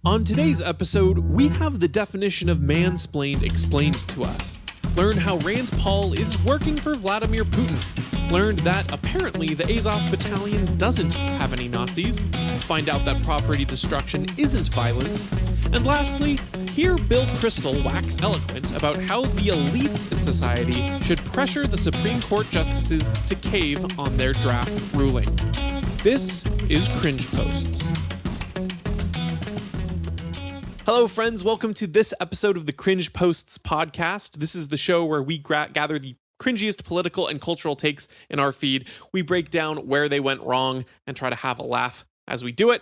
On today's episode, we have the definition of mansplained explained to us. Learn how Rand Paul is working for Vladimir Putin. Learned that apparently the Azov Battalion doesn't have any Nazis. Find out that property destruction isn't violence. And lastly, hear Bill Kristol wax eloquent about how the elites in society should pressure the Supreme Court justices to cave on their draft ruling. This is Cringe Posts. Hello, friends. Welcome to this episode of the Cringe Posts podcast. This is the show where we gather the cringiest political and cultural takes in our feed. We break down where they went wrong and try to have a laugh as we do it.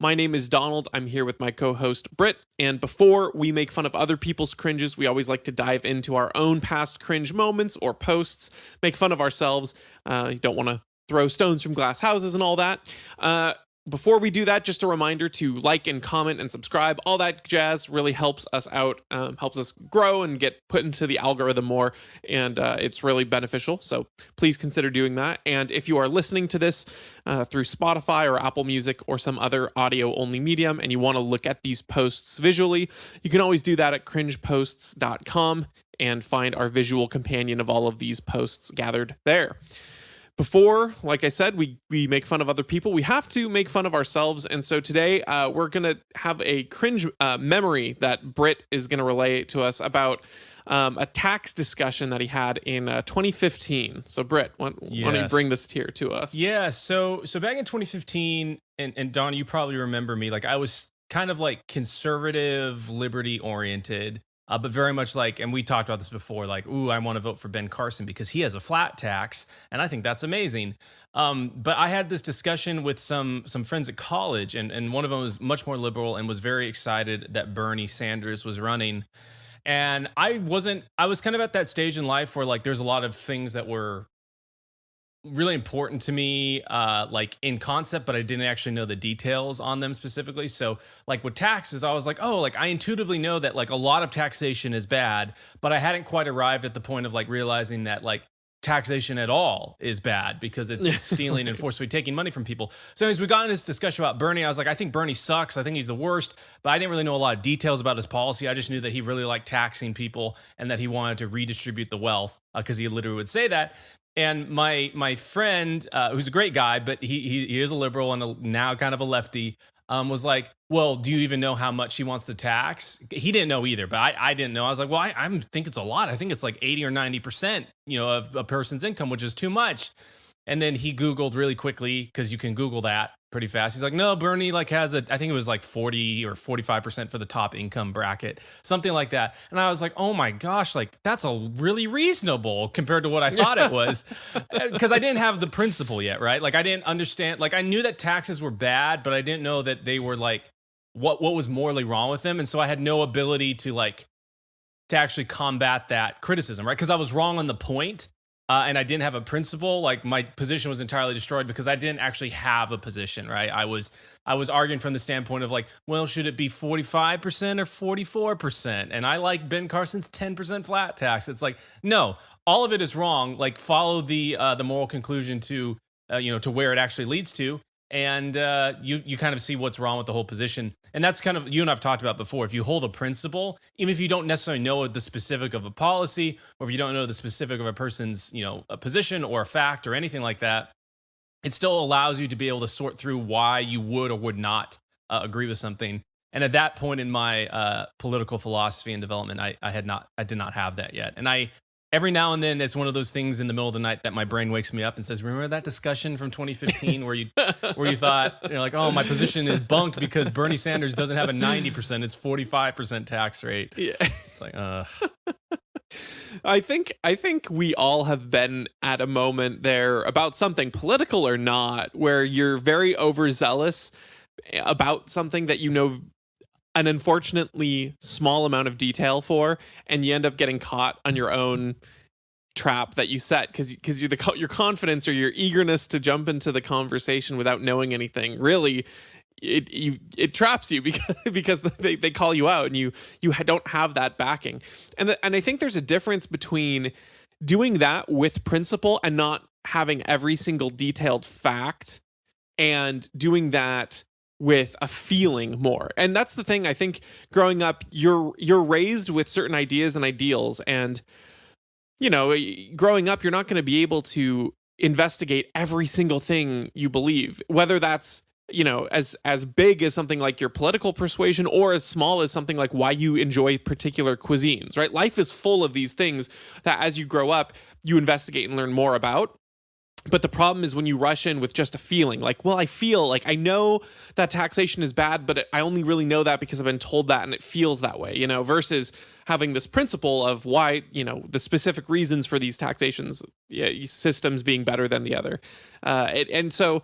My name is Donald. I'm here with my co-host Britt. And before we make fun of other people's cringes, we always like to dive into our own past cringe moments or posts, make fun of ourselves. You don't want to throw stones from glass houses and all that. Before we do that, just a reminder to like and comment and subscribe. All that jazz really helps us out, helps us grow and get put into the algorithm more, and it's really beneficial. So please consider doing that. And if you are listening to this through Spotify or Apple Music or some other audio-only medium and you want to look at these posts visually, you can always do that at cringeposts.com and find our visual companion of all of these posts gathered there. Before, like I said, we make fun of other people, we have to make fun of ourselves. And so today we're going to have a cringe memory that Britt is going to relay to us about a tax discussion that he had in 2015. So Britt, why don't you bring this here to us? Yeah, so back in 2015, and Don, you probably remember me, like I was kind of like conservative, liberty oriented. But very much like, and we talked about this before, like, ooh, I want to vote for Ben Carson because he has a flat tax, and I think that's amazing. But I had this discussion with some friends at college, and one of them was much more liberal and was very excited that Bernie Sanders was running. And I was kind of at that stage in life where like there's a lot of things that were really important to me, like in concept, but I didn't actually know the details on them specifically. So like with taxes, I was like, oh, like I intuitively know that like a lot of taxation is bad, but I hadn't quite arrived at the point of like realizing that like taxation at all is bad because it's stealing and forcibly taking money from people. So as we got into this discussion about Bernie, I was like, I think Bernie sucks. I think he's the worst, but I didn't really know a lot of details about his policy. I just knew that he really liked taxing people and that he wanted to redistribute the wealth because he literally would say that. And my friend, who's a great guy, but he is a liberal and now kind of a lefty, was like, well, do you even know how much he wants to tax? He didn't know either, but I didn't know. I was like, well, I think it's a lot. I think it's like 80 or 90%, of a person's income, which is too much. And then he Googled really quickly, because you can Google that pretty fast. He's like, no, Bernie like has I think it was like 40 or 45% for the top income bracket, something like that. And I was like, oh my gosh, like that's a really reasonable compared to what I thought it was. Because I didn't have the principle yet, right? Like I didn't understand, like I knew that taxes were bad, but I didn't know that they were like, what was morally wrong with them. And so I had no ability to actually combat that criticism, right? Because I was wrong on the point. And I didn't have a principle. Like my position was entirely destroyed because I didn't actually have a position, right? I was arguing from the standpoint of like, well, should it be 45% or 44%? And I like Ben Carson's 10% flat tax. It's like, no, all of it is wrong. Like follow the moral conclusion to to where it actually leads to. And you kind of see what's wrong with the whole position. And that's kind of, you and I've talked about before, if you hold a principle, even if you don't necessarily know the specific of a policy, or if you don't know the specific of a person's, a position or a fact or anything like that, it still allows you to be able to sort through why you would or would not agree with something. And at that point in my political philosophy and development, I did not have that yet. And every now and then, it's one of those things in the middle of the night that my brain wakes me up and says, remember that discussion from 2015 where you thought, like, oh, my position is bunk because Bernie Sanders doesn't have a 90%, it's 45% tax rate. Yeah. It's like, I think we all have been at a moment there about something, political or not, where you're very overzealous about something that you know an unfortunately small amount of detail for, and you end up getting caught on your own trap that you set because your confidence or your eagerness to jump into the conversation without knowing anything really it traps you because they call you out and you don't have that backing. And I think there's a difference between doing that with principle and not having every single detailed fact, and doing that with a feeling more. And that's the thing. I think growing up, you're raised with certain ideas and ideals, and growing up, you're not going to be able to investigate every single thing you believe, whether that's as big as something like your political persuasion or as small as something like why you enjoy particular cuisines, right? Life is full of these things that as you grow up, you investigate and learn more about. But the problem is when you rush in with just a feeling, like, well, I feel like I know that taxation is bad, but I only really know that because I've been told that and it feels that way, versus having this principle of why, the specific reasons for these taxations systems being better than the other. And so,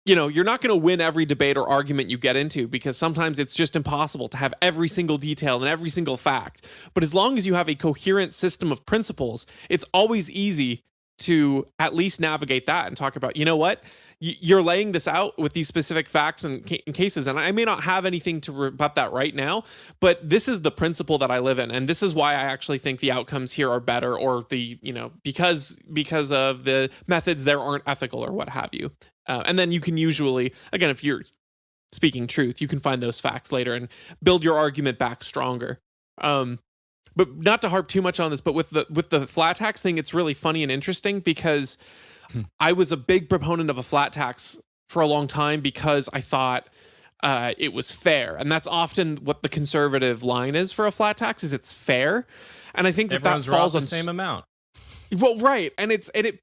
you're not going to win every debate or argument you get into, because sometimes it's just impossible to have every single detail and every single fact. But as long as you have a coherent system of principles, it's always easy to at least navigate that and talk about, what, you're laying this out with these specific facts and cases. And I may not have anything to rebut that right now, but this is the principle that I live in. And this is why I actually think the outcomes here are better, or because of the methods there aren't ethical or what have you. And then you can usually, again, if you're speaking truth, you can find those facts later and build your argument back stronger. But not to harp too much on this, but with the flat tax thing, it's really funny and interesting because I was a big proponent of a flat tax for a long time because I thought it was fair. And that's often what the conservative line is for a flat tax, is it's fair. And I think that falls on the same amount. Well, right. And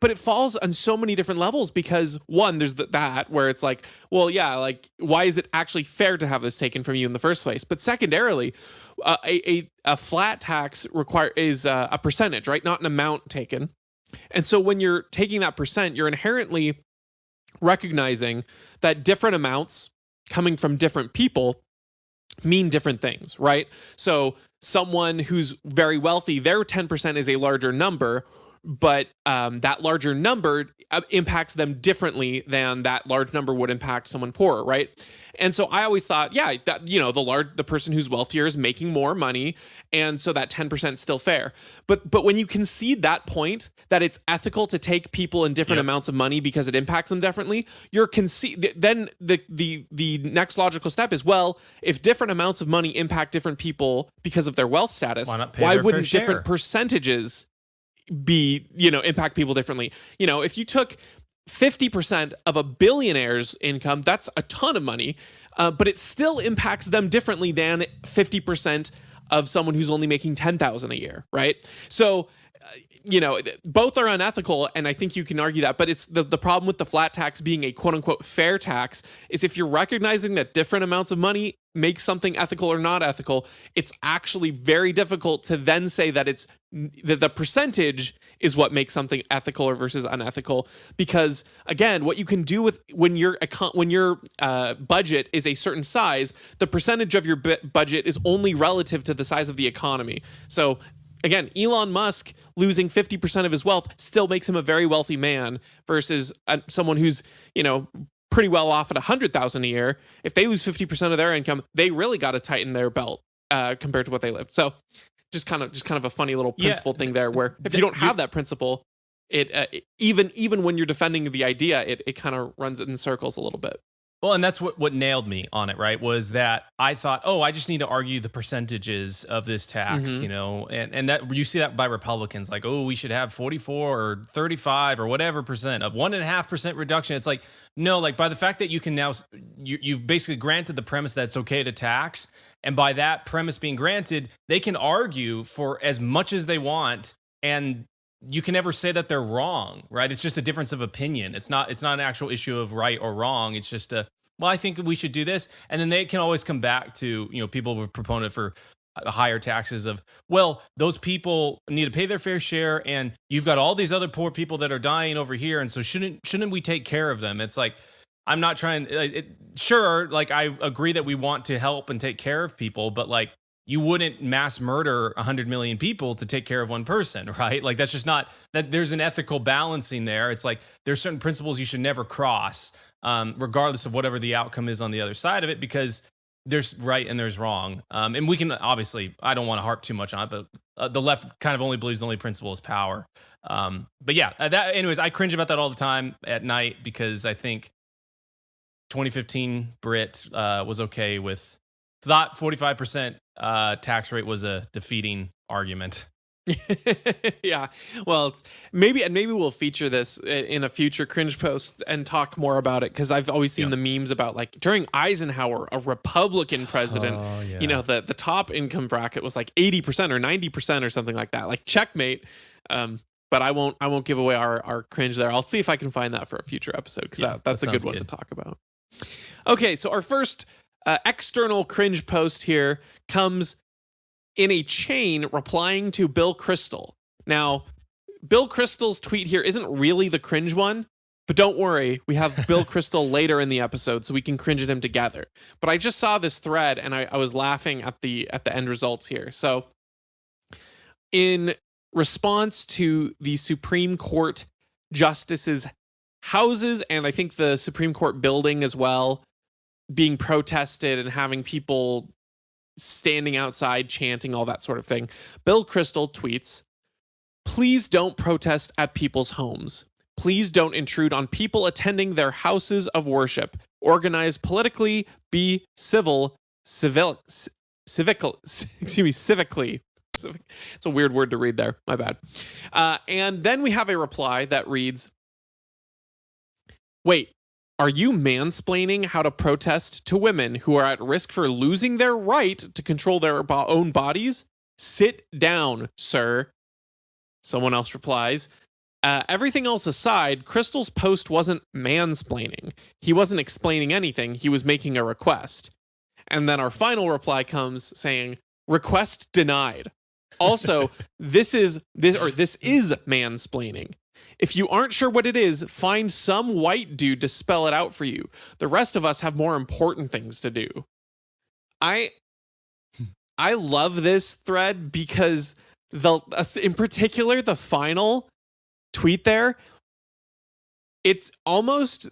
but it falls on so many different levels because, one, there's that where it's like, well, yeah, like, why is it actually fair to have this taken from you in the first place? But secondarily, a flat tax is a percentage, right? Not an amount taken. And so when you're taking that percent, you're inherently recognizing that different amounts coming from different people mean different things, right? So someone who's very wealthy, their 10% is a larger number, but that larger number impacts them differently than that large number would impact someone poorer, right? And so I always thought, that the person who's wealthier is making more money, and so that 10% is still fair. But when you concede that point, that it's ethical to take people in different amounts of money because it impacts them differently, then the next logical step is, well, if different amounts of money impact different people because of their wealth status, why wouldn't different percentages impact people differently? If you took 50% of a billionaire's income, that's a ton of money, but it still impacts them differently than 50% of someone who's only making $10,000 a year, right? So, both are unethical, and I think you can argue that, but it's the problem with the flat tax being a quote unquote fair tax is if you're recognizing that different amounts of money make something ethical or not ethical, it's actually very difficult to then say that the percentage is what makes something ethical or versus unethical. Because again, what you can do with when your budget is a certain size, the percentage of your budget is only relative to the size of the economy. So again, Elon Musk losing 50% of his wealth still makes him a very wealthy man versus someone who's, pretty well off at $100,000 a year. If they lose 50% of their income, they really got to tighten their belt compared to what they lived. So just kind of a funny little principle thing there, where if you don't have that principle, it even when you're defending the idea, it kind of runs in circles a little bit. Well, and that's what nailed me on it, right? Was that I thought, I just need to argue the percentages of this tax, and that you see that by Republicans, like, we should have 44 or 35 or whatever percent of 1.5% reduction. It's like, no, like by the fact that you can now, you've basically granted the premise that it's okay to tax. And by that premise being granted, they can argue for as much as they want, and you can never say that they're wrong, right? It's just a difference of opinion. It's not an actual issue of right or wrong. It's just I think we should do this. And then they can always come back to, people who are proponent for higher taxes of, well, those people need to pay their fair share, and you've got all these other poor people that are dying over here, and so shouldn't we take care of them? It's like, I'm not trying, sure, like I agree that we want to help and take care of people, but like, you wouldn't mass murder 100 million people to take care of one person, right? Like that's just not, that there's an ethical balancing there. It's like there's certain principles you should never cross, regardless of whatever the outcome is on the other side of it, because there's right and there's wrong. And we can obviously, I don't want to harp too much on it, but the left kind of only believes the only principle is power. But yeah, anyways, I cringe about that all the time at night because I think 2015 Brit was okay with, thought 45% tax rate was a defeating argument. Yeah. Well, maybe we'll feature this in a future cringe post and talk more about it, because I've always seen the memes about like during Eisenhower, a Republican president, the top income bracket was like 80% or 90% or something like that. Like checkmate. But I won't give away our cringe there. I'll see if I can find that for a future episode, because that's a good one to talk about. Okay, so our first external cringe post here comes in a chain replying to Bill Kristol. Now, Bill Kristol's tweet here isn't really the cringe one, but don't worry, we have Bill Kristol later in the episode, so we can cringe at him together. But I just saw this thread, and I was laughing at the end results here. So, in response to the Supreme Court justices' houses, and I think the Supreme Court building as well, being protested and having people standing outside chanting, all that sort of thing, Bill Kristol tweets, "Please don't protest at people's homes. Please don't intrude on people attending their houses of worship. Organize politically, be civically. It's a weird word to read there. My bad." And then we have a reply that reads, "Wait, are you mansplaining how to protest to women who are at risk for losing their right to control their own bodies? Sit down, sir." Someone else replies, "Everything else aside, Kristol's post wasn't mansplaining. He wasn't explaining anything. He was making a request." And then our final reply comes saying, "Request denied. Also, this is mansplaining. If you aren't sure what it is, find some white dude to spell it out for you. The rest of us have more important things to do." I love this thread because in particular, the final tweet there, it's almost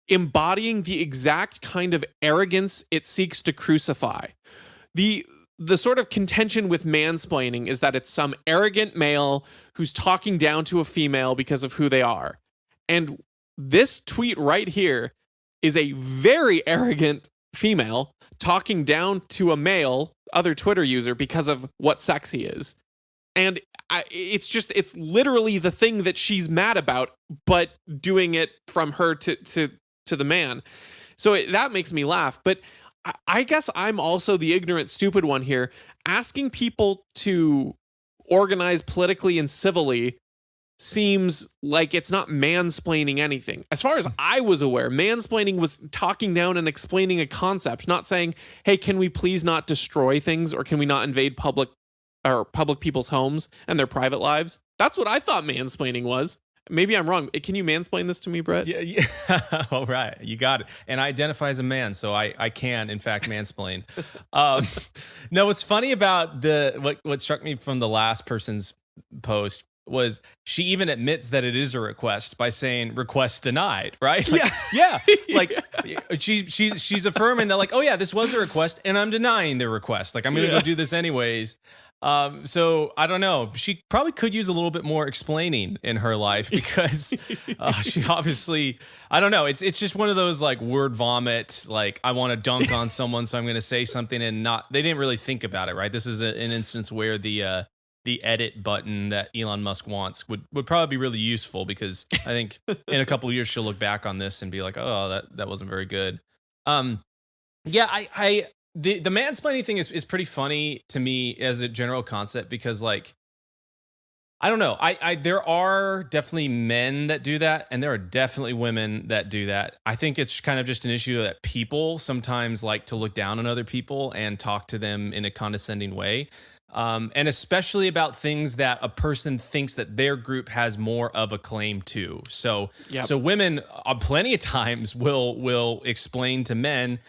embodying the exact kind of arrogance it seeks to crucify. The sort of contention with mansplaining is that it's some arrogant male who's talking down to a female because of who they are. And this tweet right here is a very arrogant female talking down to a male, other Twitter user, because of what sex he is. And it's literally the thing that she's mad about, but doing it from her to the man. So that makes me laugh. But I guess I'm also the ignorant, stupid one here, asking people to organize politically and civilly seems like it's not mansplaining anything. As far as I was aware, mansplaining was talking down and explaining a concept, not saying, "Hey, can we please not destroy things, or can we not invade public people's homes and their private lives?" That's what I thought mansplaining was. Maybe I'm wrong. Can you mansplain this to me, Brett? Yeah. All right. You got it. And I identify as a man, so I can, in fact, mansplain. No, what's funny about what struck me from the last person's post was she even admits that it is a request by saying request denied, right? Like, yeah. Like she's affirming that, like, oh yeah, this was a request and I'm denying the request. Like, I'm going to go do this anyways. So I don't know. She probably could use a little bit more explaining in her life, because she obviously, I don't know. It's just one of those like word vomit. Like, I want to dunk on someone, so I'm going to say something, and they didn't really think about it, right? This is an instance where the edit button that Elon Musk wants would probably be really useful, because I think in a couple of years she'll look back on this and be like, oh, that wasn't very good. Yeah, the mansplaining thing is pretty funny to me as a general concept, because like, I don't know. There are definitely men that do that, and there are definitely women that do that. I think it's kind of just an issue that people sometimes like to look down on other people and talk to them in a condescending way. And especially about things that a person thinks that their group has more of a claim to. So women plenty of times will explain to men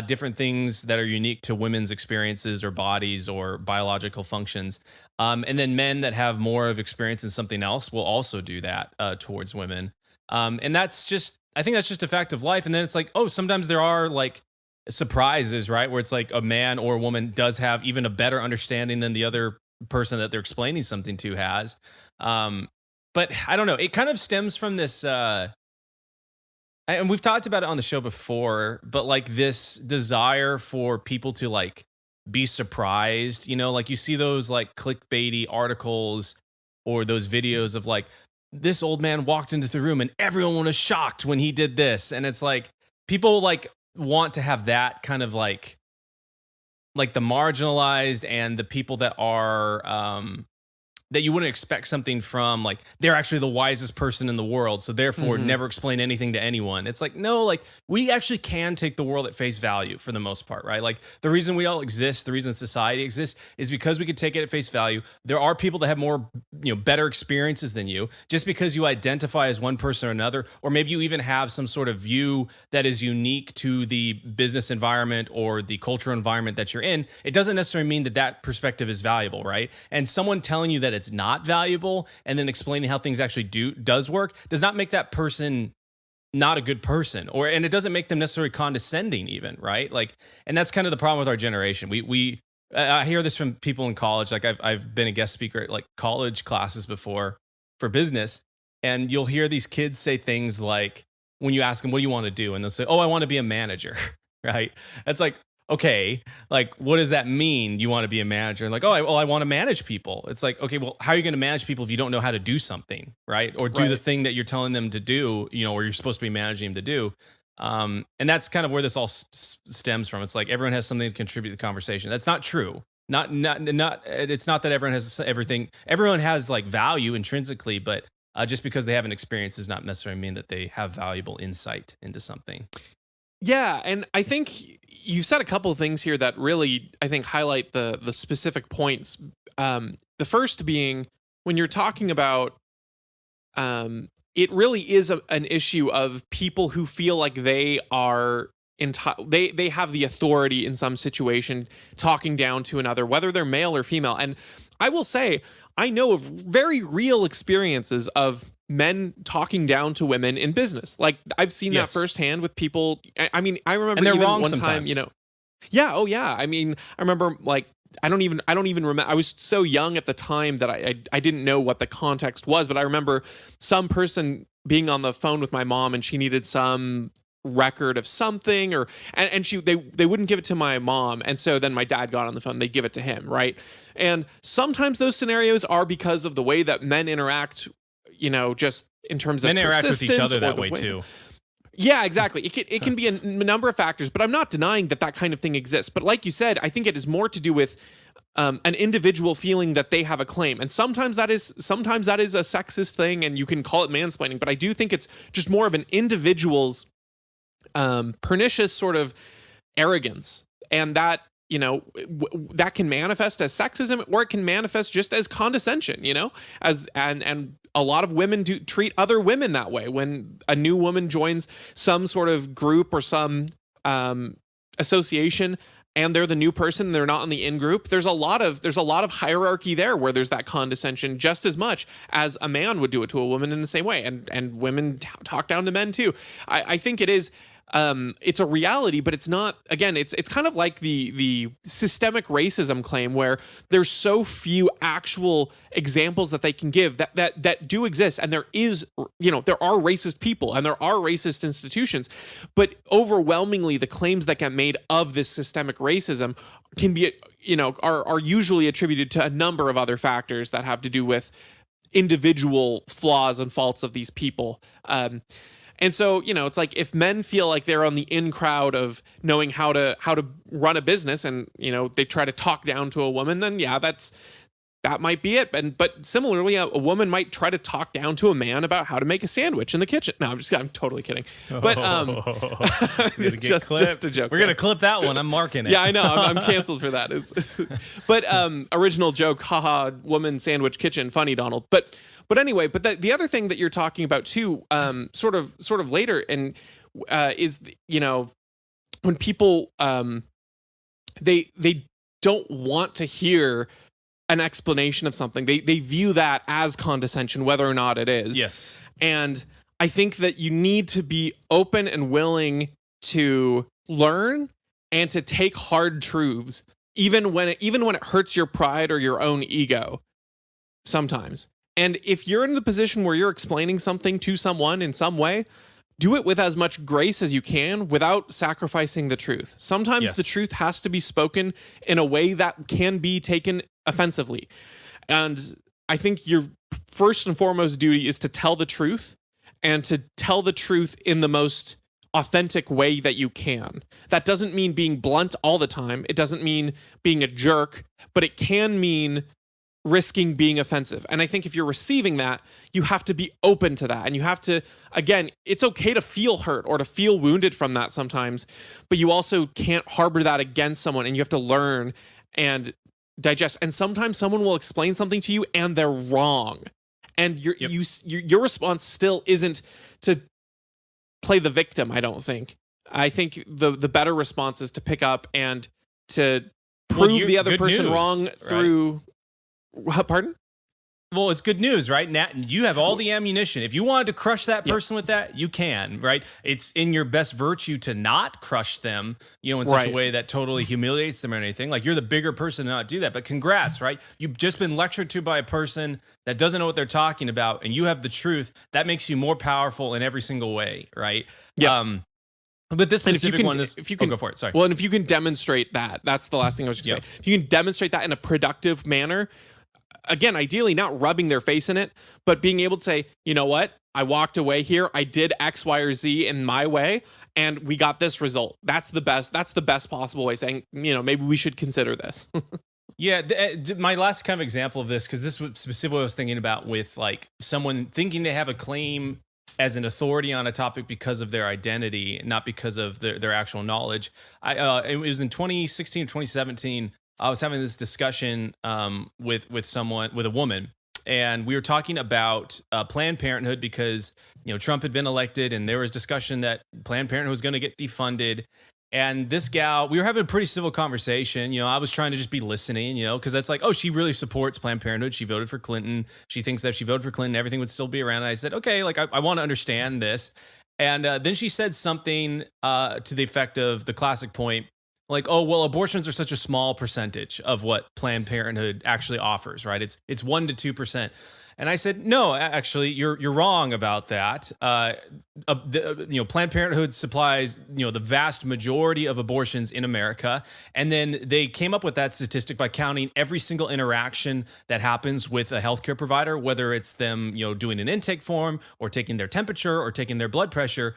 different things that are unique to women's experiences or bodies or biological functions. And then men that have more of experience in something else will also do that towards women. And I think that's just a fact of life. And then it's like, oh, sometimes there are like surprises, right? Where it's like a man or a woman does have even a better understanding than the other person that they're explaining something to has. But I don't know. It kind of stems from this And we've talked about it on the show before, but like this desire for people to like be surprised, like you see those like clickbaity articles or those videos of like this old man walked into the room and everyone was shocked when he did this. And it's like people like want to have that kind of like the marginalized and the people that are that you wouldn't expect something from, like they're actually the wisest person in the world, so therefore never explain anything to anyone. It's like, no, like we actually can take the world at face value for the most part, right? Like the reason we all exist, the reason society exists is because we can take it at face value. There are people that have more, better experiences than you. Just because you identify as one person or another, or maybe you even have some sort of view that is unique to the business environment or the cultural environment that you're in, it doesn't necessarily mean that that perspective is valuable, right? And someone telling you that it's not valuable and then explaining how things actually does work does not make that person not a good person, and it doesn't make them necessarily condescending even, right? Like, and that's kind of the problem with our generation. I hear this from people in college. Like I've been a guest speaker at like college classes before for business, and you'll hear these kids say things like, when you ask them, what do you want to do? And they'll say, oh, I want to be a manager, right? It's like, okay, like, what does that mean? You want to be a manager? And like, I want to manage people. It's like, okay, well, how are you going to manage people if you don't know how to do something, right? Or do the thing that you're telling them to do, or you're supposed to be managing them to do. And that's kind of where this all stems from. It's like everyone has something to contribute to the conversation. That's not true. Not. It's not that everyone has everything. Everyone has like value intrinsically, but just because they have an experience does not necessarily mean that they have valuable insight into something. Yeah, and I think you said a couple of things here that really, I think, highlight the specific points. The first being, when you're talking about, it really is an issue of people who feel like they are they have the authority in some situation, talking down to another, whether they're male or female. And I will say, I know of very real experiences of men talking down to women in business. Like I've seen that firsthand with people. I mean, I remember even one time, yeah. Oh yeah. I mean, I remember like, I don't even remember. I was so young at the time that I didn't know what the context was, but I remember some person being on the phone with my mom and she needed some record of something, and they wouldn't give it to my mom, and so then my dad got on the phone, they'd give it to him, right? And sometimes those scenarios are because of the way that men interact, just in terms of men interact with each other that way too. Yeah, exactly. It can be a number of factors, but I'm not denying that kind of thing exists. But like you said, I think it is more to do with an individual feeling that they have a claim, and sometimes that is a sexist thing, and you can call it mansplaining. But I do think it's just more of an individual's pernicious sort of arrogance, and that that can manifest as sexism, or it can manifest just as condescension, and a lot of women do treat other women that way. When a new woman joins some sort of group or some association, and they're the new person, they're not in the in group, there's a lot of hierarchy there, where there's that condescension just as much as a man would do it to a woman in the same way, and women talk down to men too. I think it is. It's a reality, but it's not. Again, it's kind of like the systemic racism claim, where there's so few actual examples that they can give that do exist, and there are racist people and there are racist institutions, but overwhelmingly the claims that get made of this systemic racism can be are usually attributed to a number of other factors that have to do with individual flaws and faults of these people. And so, it's like if men feel like they're on the in crowd of knowing how to run a business, and they try to talk down to a woman, then yeah, that might be it. But similarly, a woman might try to talk down to a man about how to make a sandwich in the kitchen. No, I'm totally kidding. But just a joke. We're gonna clip that one. I'm marking it. Yeah, I know. I'm canceled for that. But original joke, haha, woman sandwich kitchen, funny Donald. But anyway, the other thing that you're talking about too, sort of later, and is when people they don't want to hear an explanation of something. They view that as condescension, whether or not it is. Yes. And I think that you need to be open and willing to learn and to take hard truths, even when it hurts your pride or your own ego sometimes. And if you're in the position where you're explaining something to someone in some way, do it with as much grace as you can without sacrificing the truth. Sometimes Yes. the truth has to be spoken in a way that can be taken offensively. And I think your first and foremost duty is to tell the truth, and to tell the truth in the most authentic way that you can. That doesn't mean being blunt all the time. It doesn't mean being a jerk, but it can mean risking being offensive. And I think if you're receiving that, you have to be open to that. And you have to, again, it's okay to feel hurt or to feel wounded from that sometimes, but you also can't harbor that against someone, and you have to learn and digest. And sometimes someone will explain something to you and they're wrong. And your response still isn't to play the victim, I don't think. I think the better response is to pick up and to prove the other person wrong through... Pardon? Well, it's good news, right? Now, you have all the ammunition. If you wanted to crush that person with that, you can, right? It's in your best virtue to not crush them, in such a way that totally humiliates them or anything. Like, you're the bigger person to not do that. But congrats, right? You've just been lectured to by a person that doesn't know what they're talking about, and you have the truth. That makes you more powerful in every single way, right? Yeah. But this specific one, if you can go for it. Sorry. Well, and if you can demonstrate that's the last thing I was going to say. If you can demonstrate that in a productive manner, again, ideally not rubbing their face in it, but being able to say, you know what? I walked away here. I did X, Y, or Z in my way, and we got this result. That's the best possible way, saying, maybe we should consider this. Yeah, my last kind of example of this, because this was specifically what I was thinking about with like someone thinking they have a claim as an authority on a topic because of their identity, not because of their actual knowledge. It was in 2016 or 2017. I was having this discussion with a woman, and we were talking about Planned Parenthood because Trump had been elected, and there was discussion that Planned Parenthood was going to get defunded. And this gal, we were having a pretty civil conversation. I was trying to just be listening, because that's like, oh, she really supports Planned Parenthood. She voted for Clinton. She thinks that if she voted for Clinton, everything would still be around. And I said, okay, like I want to understand this. And then she said something to the effect of the classic point, like, oh, well, abortions are such a small percentage of what Planned Parenthood actually offers, right? It's 1% to 2%. And I said, no, actually, you're wrong about that. Planned Parenthood supplies, the vast majority of abortions in America. And then they came up with that statistic by counting every single interaction that happens with a healthcare provider, whether it's them, doing an intake form or taking their temperature or taking their blood pressure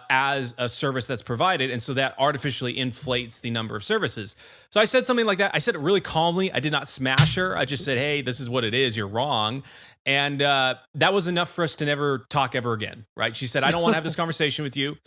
as a service that's provided. And so that artificially inflates the number of services. So I said something like that. I said it really calmly. I did not smash her. I just said, hey, this is what it is. You're wrong. And that was enough for us to never talk ever again, right? She said, I don't want to have this conversation with you.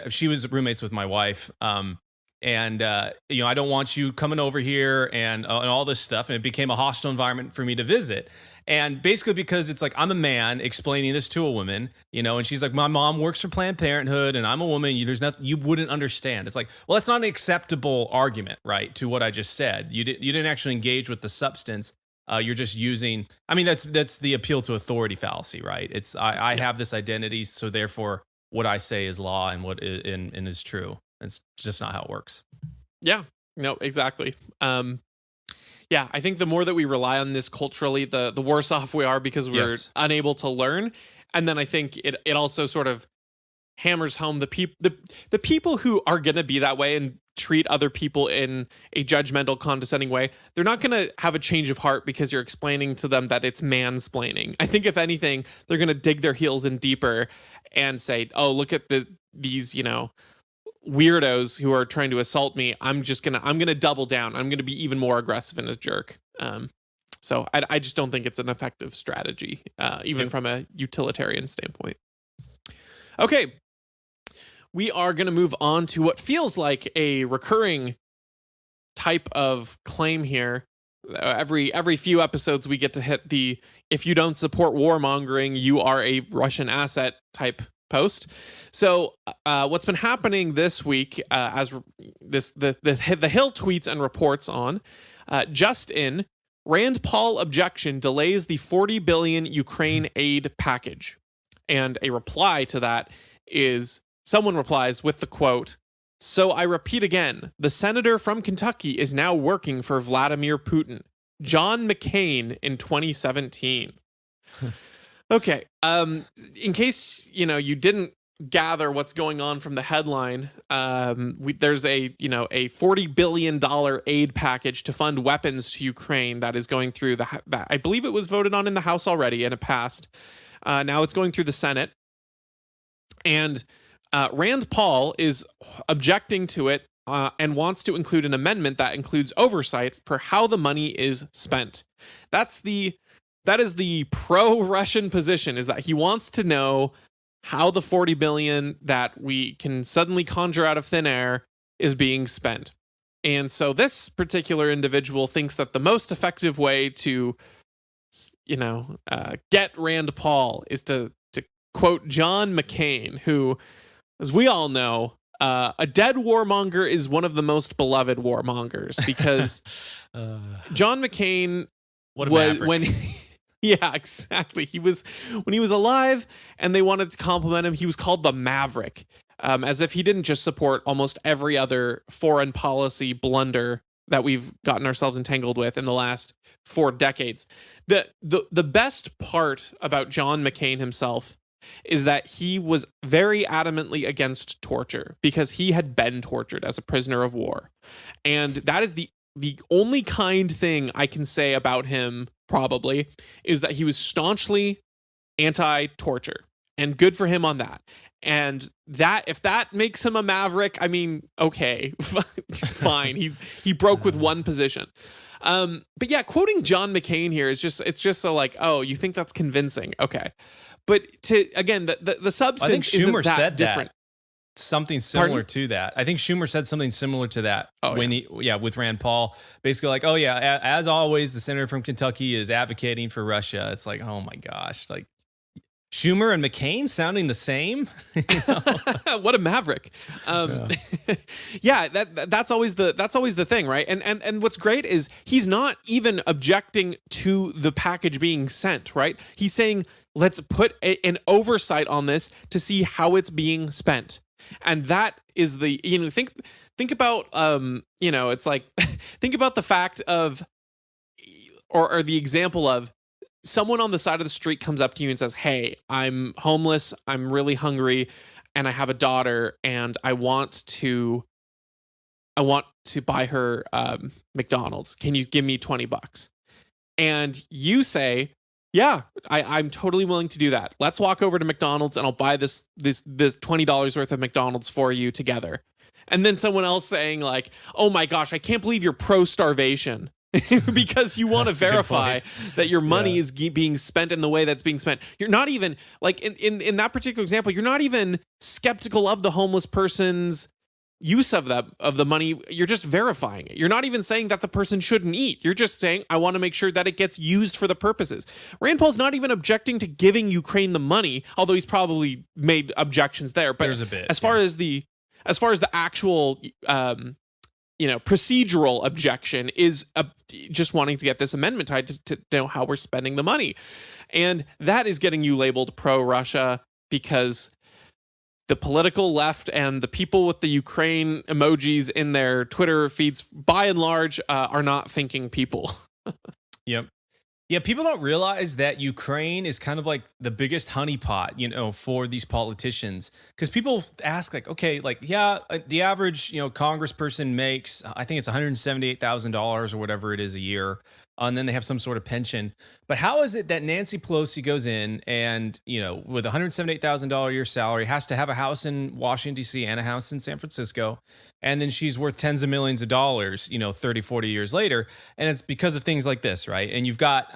She was roommates with my wife. I don't want you coming over here and all this stuff. And it became a hostile environment for me to visit. And basically because it's like, I'm a man explaining this to a woman, and she's like, my mom works for Planned Parenthood and I'm a woman. There's nothing you wouldn't understand. It's like, well, that's not an acceptable argument, right? To what I just said. You didn't actually engage with the substance. You're just using, that's the appeal to authority fallacy, right? It's, I have this identity, so therefore what I say is law and what is true. It's just not how it works. Yeah, no, exactly. I think the more that we rely on this culturally, the worse off we are because we're unable to learn. And then I think it also sort of hammers home the people who are going to be that way and treat other people in a judgmental, condescending way. They're not going to have a change of heart because you're explaining to them that it's mansplaining. I think if anything, they're going to dig their heels in deeper and say, oh, look at these, weirdos who are trying to assault me. I'm going to double down. I'm going to be even more aggressive and a jerk. So I just don't think it's an effective strategy, even from a utilitarian standpoint. Okay. We are going to move on to what feels like a recurring type of claim here. Every few episodes, we get to hit the "if you don't support warmongering, you are a Russian asset" type post. So, what's been happening this week, as the Hill tweets and reports on, just in, Rand Paul objection delays the $40 billion Ukraine aid package, and a reply to that is. Someone replies with the quote, "So I repeat again, the senator from Kentucky is now working for Vladimir Putin. John McCain in 2017. Okay. In case, you didn't gather what's going on from the headline, there's a $40 billion aid package to fund weapons to Ukraine that is going through that I believe it was voted on in the House already and it passed. Now it's going through the Senate, and Rand Paul is objecting to it and wants to include an amendment that includes oversight for how the money is spent. That is the pro-Russian position, is that he wants to know how the 40 billion that we can suddenly conjure out of thin air is being spent. And so this particular individual thinks that the most effective way to, get Rand Paul is to quote John McCain, who, as we all know, a dead warmonger is one of the most beloved warmongers, because John McCain when yeah, exactly. When he was alive and they wanted to compliment him, he was called the Maverick, as if he didn't just support almost every other foreign policy blunder that we've gotten ourselves entangled with in the last 4 decades. The best part about John McCain himself is that he was very adamantly against torture, because he had been tortured as a prisoner of war. And that is the only kind thing I can say about him, probably, is that he was staunchly anti-torture, and good for him on that. And that, if that makes him a maverick, I mean, okay, fine. He broke with one position. But yeah, quoting John McCain here is just so like, oh, you think that's convincing? Okay. But the substance, I think Schumer isn't said different. That. Something similar Pardon? to that. I think Schumer said something similar to that with Rand Paul. Basically like, oh yeah, as always, the senator from Kentucky is advocating for Russia. It's like, oh my gosh, like Schumer and McCain sounding the same. What a maverick. Yeah, that's always the thing, right? And what's great is he's not even objecting to the package being sent, right? He's saying, let's put an oversight on this to see how it's being spent. And that is think about it's like think about the fact of or the example of someone on the side of the street comes up to you and says, "Hey, I'm homeless, I'm really hungry, and I have a daughter, and I want to buy her McDonald's. Can you give me $20?" And you say, "Yeah, I'm totally willing to do that. Let's walk over to McDonald's and I'll buy this $20 worth of McDonald's for you together." And then someone else saying like, "Oh my gosh, I can't believe you're pro-starvation," because you want to verify that your money is being spent in the way that's being spent. You're not even like in that particular example, you're not even skeptical of the homeless person's use of the money. You're just verifying it. You're not even saying that the person shouldn't eat. You're just saying, I want to make sure that it gets used for the purposes. Rand Paul's not even objecting to giving Ukraine the money, although he's probably made objections there. But there's a bit, as far as the actual procedural objection is just wanting to get this amendment tied to know how we're spending the money. And that is getting you labeled pro-Russia, because the political left and the people with the Ukraine emojis in their Twitter feeds, by and large, are not thinking people. Yep. Yeah, people don't realize that Ukraine is kind of like the biggest honeypot, for these politicians. Because people ask, like, okay, like, yeah, the average, congressperson makes, I think it's $178,000 or whatever it is a year. And then they have some sort of pension. But how is it that Nancy Pelosi goes in and, with $178,000 a year salary, has to have a house in Washington, D.C. and a house in San Francisco, and then she's worth tens of millions of dollars, 30, 40 years later? And it's because of things like this, right? And you've got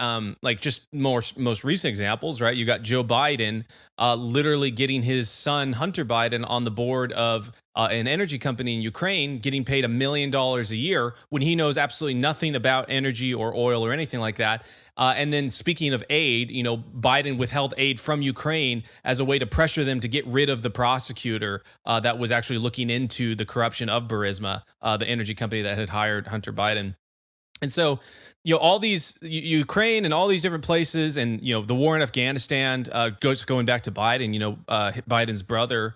just most recent examples, right? You got Joe Biden literally getting his son, Hunter Biden, on the board of an energy company in Ukraine, getting paid $1 million a year when he knows absolutely nothing about energy or oil or anything like that. And then speaking of aid, Biden withheld aid from Ukraine as a way to pressure them to get rid of the prosecutor that was actually looking into the corruption of Burisma, the energy company that had hired Hunter Biden. And so, all these Ukraine and all these different places, and the war in Afghanistan, going back to Biden, Biden's brother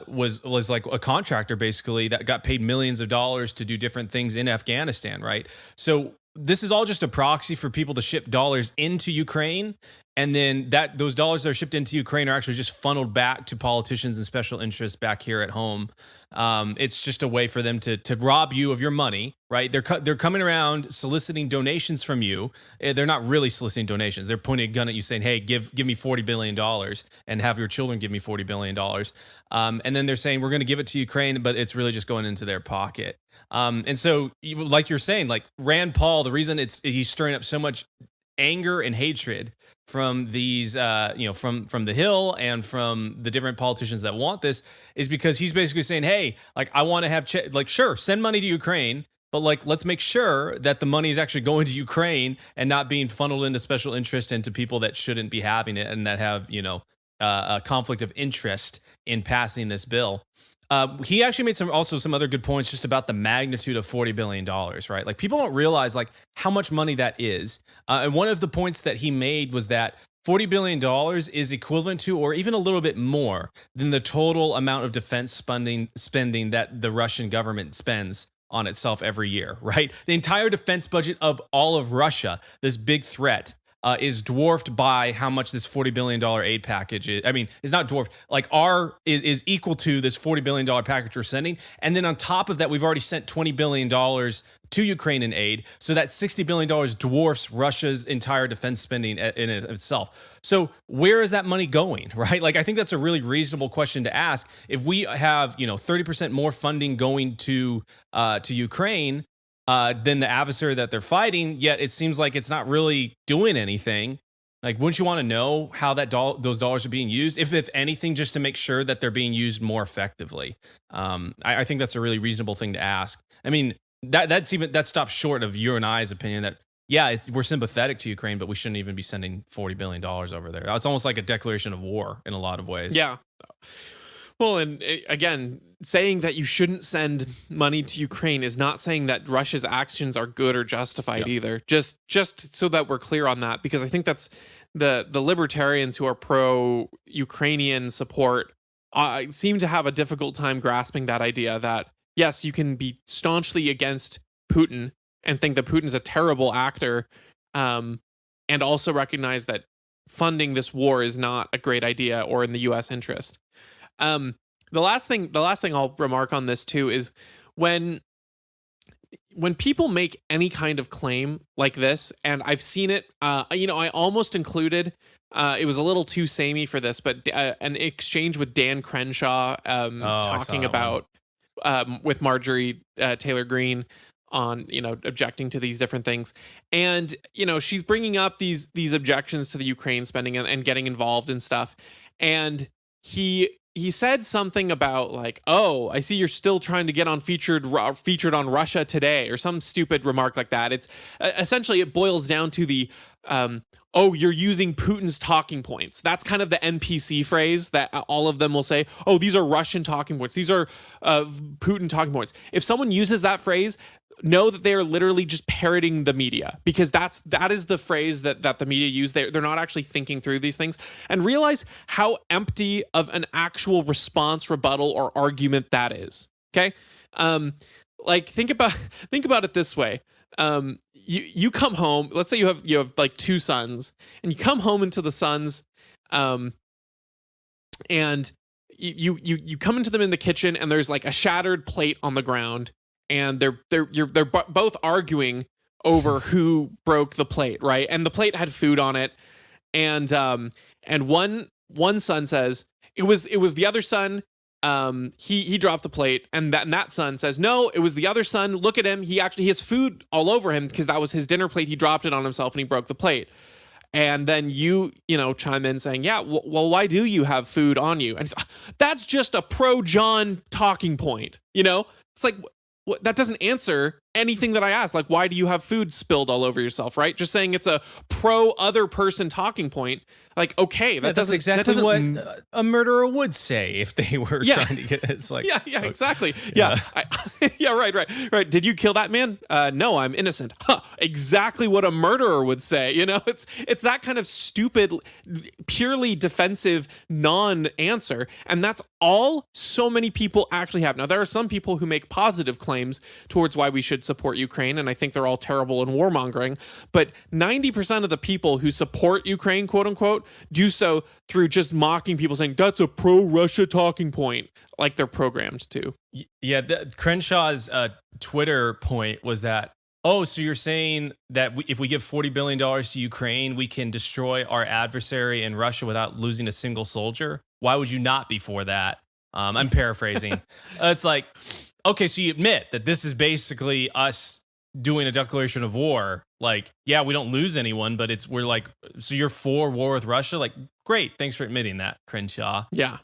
was like a contractor basically that got paid millions of dollars to do different things in Afghanistan, right? So this is all just a proxy for people to ship dollars into Ukraine And then those dollars that are shipped into Ukraine are actually just funneled back to politicians and special interests back here at home. It's just a way for them to rob you of your money, right? They're coming around soliciting donations from you. They're not really soliciting donations. They're pointing a gun at you saying, hey, give me $40 billion and have your children give me $40 billion. And then they're saying, we're going to give it to Ukraine, but it's really just going into their pocket. And so like you're saying, like Rand Paul, the reason he's stirring up so much anger and hatred from these, from the Hill and from the different politicians that want this is because he's basically saying, hey, like, I want to have, sure, send money to Ukraine, but like, let's make sure that the money is actually going to Ukraine and not being funneled into special interest into people that shouldn't be having it and that have, a conflict of interest in passing this bill. He actually made some other good points just about the magnitude of $40 billion, right? Like people don't realize like how much money that is. And one of the points that he made was that $40 billion is equivalent to, or even a little bit more than the total amount of defense spending that the Russian government spends on itself every year, right? The entire defense budget of all of Russia, this big threat, is dwarfed by how much this $40 billion aid package is. I mean, it's not dwarfed, like is equal to this $40 billion package we're sending. And then on top of that, we've already sent $20 billion to Ukraine in aid. So that $60 billion dwarfs Russia's entire defense spending in itself. So where is that money going, right? Like, I think that's a really reasonable question to ask. If we have, 30% more funding going to Ukraine, than the adversary that they're fighting, yet it seems like it's not really doing anything. Like, wouldn't you want to know how those dollars are being used? If anything, just to make sure that they're being used more effectively. I think that's a really reasonable thing to ask. I mean, that stops short of your and I's opinion that, yeah, we're sympathetic to Ukraine, but we shouldn't even be sending $40 billion over there. It's almost like a declaration of war in a lot of ways. Yeah. Well, and again, saying that you shouldn't send money to Ukraine is not saying that Russia's actions are good or justified either. Just so that we're clear on that, because I think that's the libertarians who are pro-Ukrainian support seem to have a difficult time grasping that idea that, yes, you can be staunchly against Putin and think that Putin's a terrible actor, and also recognize that funding this war is not a great idea or in the U.S. interest. The last thing I'll remark on this too is when people make any kind of claim like this, and I've seen it, I almost included, it was a little too samey for this, but an exchange with Dan Crenshaw, talking about, with Marjorie Taylor Greene on, objecting to these different things. And, she's bringing up these objections to the Ukraine spending and getting involved in stuff. And he said something about like, oh, I see you're still trying to get on featured on Russia Today, or some stupid remark like that. It's essentially, it boils down to the, oh, you're using Putin's talking points. That's kind of the NPC phrase that all of them will say. Oh, these are Russian talking points. These are Putin talking points. If someone uses that phrase, know that they are literally just parroting the media, because that is the phrase that the media use. They're not actually thinking through these things, and realize how empty of an actual response, rebuttal, or argument that is. Okay, like think about it this way. You come home. Let's say you have like two sons, and you come home into the sons, and you come into them in the kitchen, and there's like a shattered plate on the ground. And they're both arguing over who broke the plate, right? And the plate had food on it, and one son says it was the other son. He dropped the plate, and that son says, no, it was the other son. Look at him. He has food all over him because that was his dinner plate. He dropped it on himself and he broke the plate. And then you chime in saying, yeah, well, why do you have food on you? And that's just a pro-John talking point. It's like, that doesn't answer anything that I asked. Like, why do you have food spilled all over yourself, right? Just saying it's a pro other person talking point. Like, okay, that's exactly what a murderer would say if they were trying to get. It's like, yeah, exactly. Yeah, right. Did you kill that man? No, I'm innocent. Huh, exactly what a murderer would say. It's that kind of stupid, purely defensive non-answer, and that's all so many people actually have. Now, there are some people who make positive claims towards why we should support Ukraine, and I think they're all terrible and warmongering. But 90% of the people who support Ukraine, quote unquote, do so through just mocking people, saying that's a pro-Russia talking point, like they're programmed to. Yeah, Crenshaw's Twitter point was that, oh, so you're saying that if we give $40 billion to Ukraine, we can destroy our adversary in Russia without losing a single soldier? Why would you not be for that? I'm paraphrasing. It's like, okay, so you admit that this is basically us doing a declaration of war. Like, yeah, we don't lose anyone, but we're like, so you're for war with Russia? Like, great, thanks for admitting that, Crenshaw. Yeah.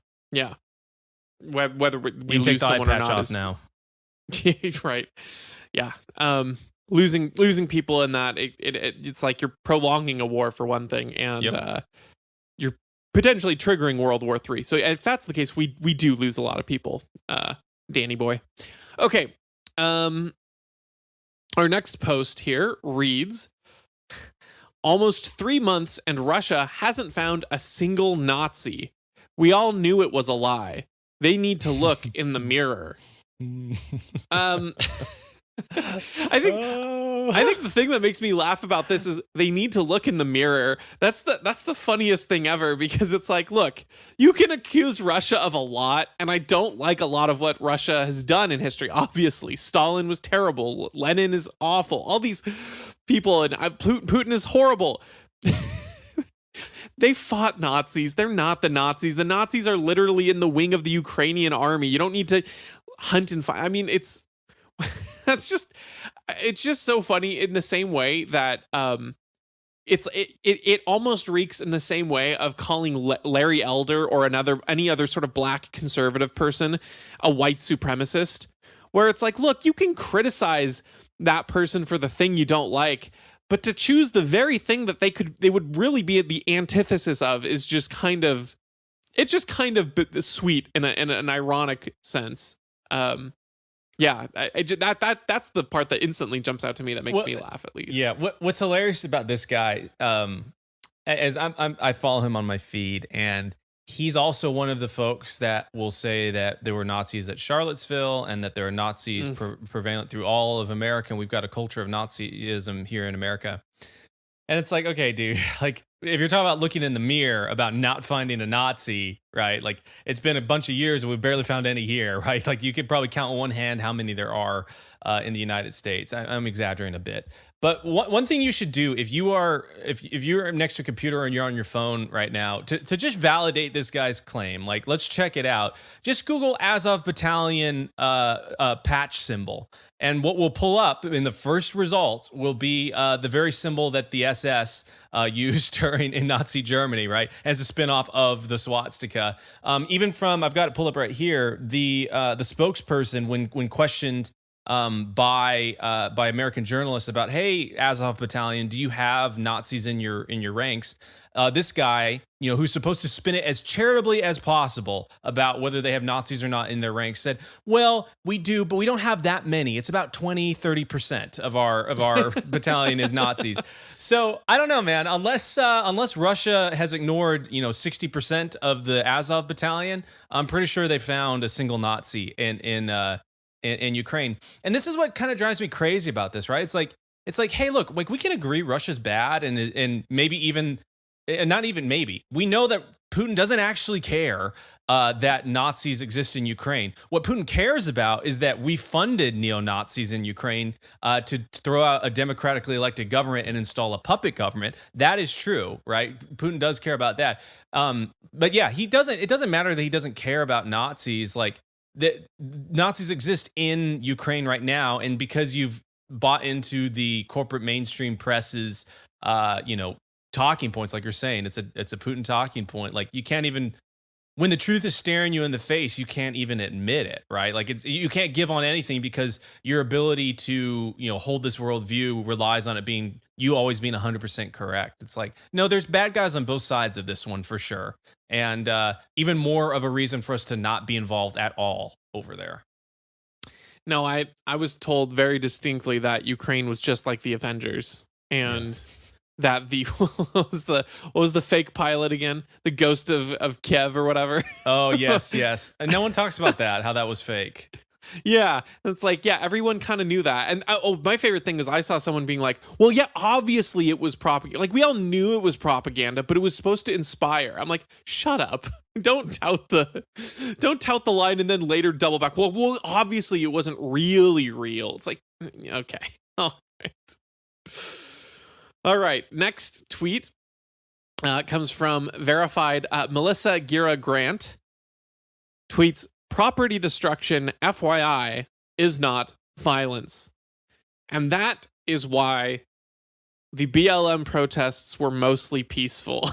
Whether we you lose take the eye someone or patch not off now. Right. Yeah. Losing people in that it's like you're prolonging a war for one thing, and you're potentially triggering World War III. So if that's the case, we do lose a lot of people, Danny boy. Okay. Our next post here reads, almost 3 months and Russia hasn't found a single Nazi. We all knew it was a lie. They need to look in the mirror. I think the thing that makes me laugh about this is they need to look in the mirror. That's the funniest thing ever, because it's like, look, you can accuse Russia of a lot, and I don't like a lot of what Russia has done in history. Obviously, Stalin was terrible. Lenin is awful. All these people, and Putin is horrible. They fought Nazis. They're not the Nazis. The Nazis are literally in the wing of the Ukrainian army. You don't need to hunt and fight. I mean, it's just so funny in the same way that it almost reeks in the same way of calling Larry Elder or any other sort of black conservative person a white supremacist, where it's like, look, you can criticize that person for the thing you don't like, but to choose the very thing that they would really be the antithesis of is just kind of sweet in an ironic sense. Yeah, that's the part that instantly jumps out to me that makes me laugh, at least. Yeah, what's hilarious about this guy, as I follow him on my feed, and he's also one of the folks that will say that there were Nazis at Charlottesville and that there are Nazis prevalent through all of America, and we've got a culture of Nazism here in America. And it's like, okay, dude, like, if you're talking about looking in the mirror about not finding a Nazi, right? Like, it's been a bunch of years and we've barely found any here, right? Like, you could probably count on one hand how many there are in the United States. I'm exaggerating a bit. But one thing you should do if you're next to a computer and you're on your phone right now to just validate this guy's claim, like, let's check it out. Just Google Azov Battalion patch symbol. And what will pull up in the first result will be the very symbol that the SS used in Nazi Germany, right? And it's a spinoff of the swastika. Even from, I've got it pulled up right here, the spokesperson, when questioned by American journalists about, hey, Azov Battalion, do you have Nazis in your ranks? This guy, who's supposed to spin it as charitably as possible about whether they have Nazis or not in their ranks, said, well, we do, but we don't have that many. It's about 20-30% of our battalion is Nazis. So I don't know, man. Unless Russia has ignored 60% of the Azov Battalion, I'm pretty sure they found a single Nazi in Ukraine. And this is what kind of drives me crazy about this, right? It's like, hey, look, like, we can agree Russia's bad, and maybe even, and not even maybe, we know that Putin doesn't actually care that Nazis exist in Ukraine. What Putin cares about is that we funded neo-Nazis in Ukraine to throw out a democratically elected government and install a puppet government. That is true, right? Putin does care about that. But yeah, it doesn't matter that he doesn't care about Nazis. Like, the Nazis exist in Ukraine right now, and because you've bought into the corporate mainstream press's, talking points, like you're saying, it's a Putin talking point. Like, you can't even, when the truth is staring you in the face, you can't even admit it, right? Like, you can't give on anything because your ability to hold this worldview relies on you always being 100% correct. It's like, no, there's bad guys on both sides of this one for sure. And even more of a reason for us to not be involved at all over there. No, I was told very distinctly that Ukraine was just like the Avengers, and that what was the fake pilot again? The ghost of Kiev or whatever. Oh, yes. And no one talks about that, how that was fake. Yeah, it's like, yeah, everyone kind of knew that. And my favorite thing is I saw someone being like, "Well, yeah, obviously it was propaganda. Like we all knew it was propaganda, but it was supposed to inspire." I'm like, "Shut up. Don't tout the line and then later double back. Well, obviously it wasn't really real." It's like, okay. All right. All right, next tweet comes from verified Melissa Gira Grant. Tweets, "Property destruction, FYI, is not violence." And that is why the BLM protests were mostly peaceful.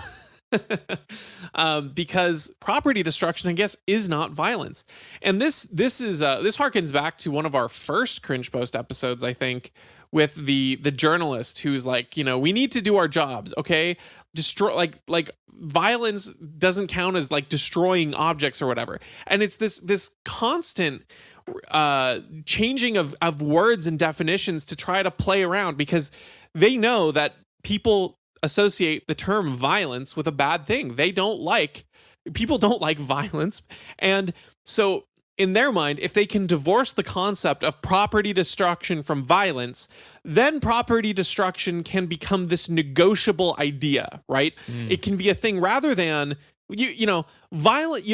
Because property destruction, I guess, is not violence. And this harkens back to one of our first Cringe Post episodes, I think, with the journalist who's like, we need to do our jobs, okay? Destroy like violence doesn't count as like destroying objects or whatever. And it's this constant changing of words and definitions to try to play around, because they know that people associate the term violence with a bad thing. People don't like violence. And so in their mind, if they can divorce the concept of property destruction from violence, then property destruction can become this negotiable idea, right? It can be a thing rather than, violent,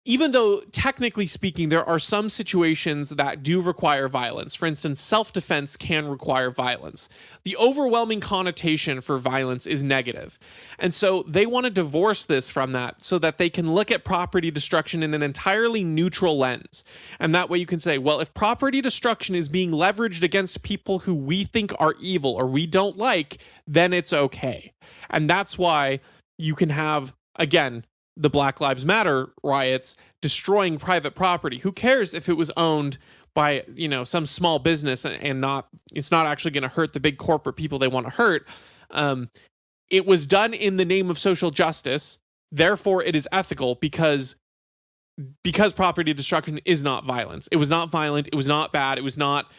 even though technically speaking, there are some situations that do require violence. For instance, self-defense can require violence. The overwhelming connotation for violence is negative. And so they want to divorce this from that so that they can look at property destruction in an entirely neutral lens. And that way you can say, well, if property destruction is being leveraged against people who we think are evil or we don't like, then it's okay. And that's why you can have, again, the Black Lives Matter riots destroying private property. Who cares if it was owned by, some small business and it's not actually going to hurt the big corporate people they want to hurt. It was done in the name of social justice. Therefore, it is ethical because property destruction is not violence. It was not violent. It was not bad. It was not